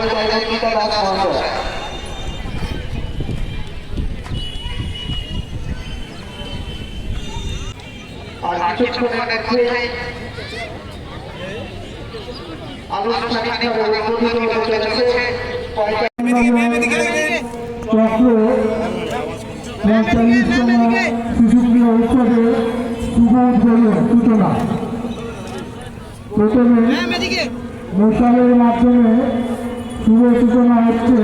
অঙ্কিতা দাস মহাশয়। আর কিছুক্ষণের মধ্যেই আনুষ্ঠানিকভাবে উদ্বোধন হতে চলেছে সুযোগীয় উৎসবের শুভ উদ্বোধন সূচনা। প্রথমে মশালের মাধ্যমে শুভ সূচনা হচ্ছে।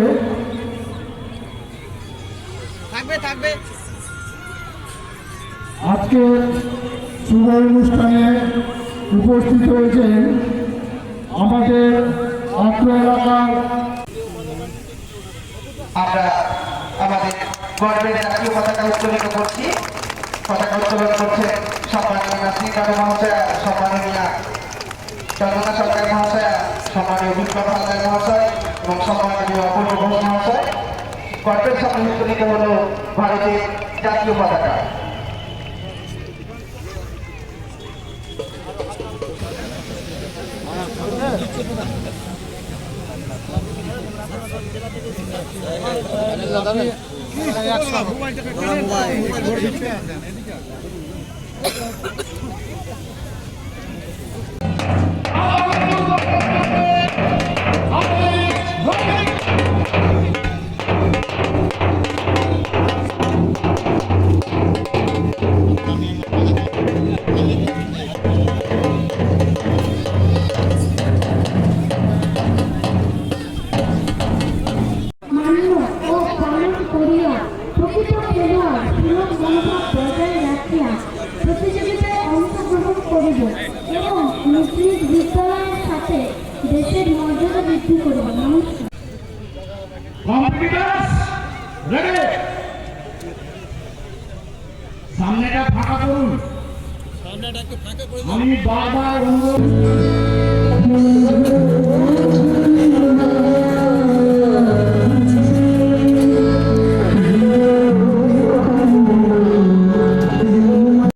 আজকে শুভ অনুষ্ঠানে উপস্থিত হয়েছেন আমাদের অত্র এলাকার আমরা আমাদের গর্বের জাতীয় পতাকা উত্তোলন করছি। পতাকা উত্তোলন করছেন সম্মানীয় নাসরিন খান মহাশয়া, সম্মাননীয় চন্দনা সরকার মহাশয়া, সম্মানীয় বিপ্লব হালদার মহাশয় এবং সম্মানীয় অপূর্ব ঘোষ মহাশয়। গর্বের সামনে উত্তোলিত হল ভারতের জাতীয় পতাকা। প্রতিযোগিতায় অংশগ্রহণ করিব এবং নিজ নিজ বিদ্যালয়ের সাথে দেশের মর্যাদা বৃদ্ধি করিব। সামনেটা ফাঁকা করুন। আমি বারবার অনুরোধ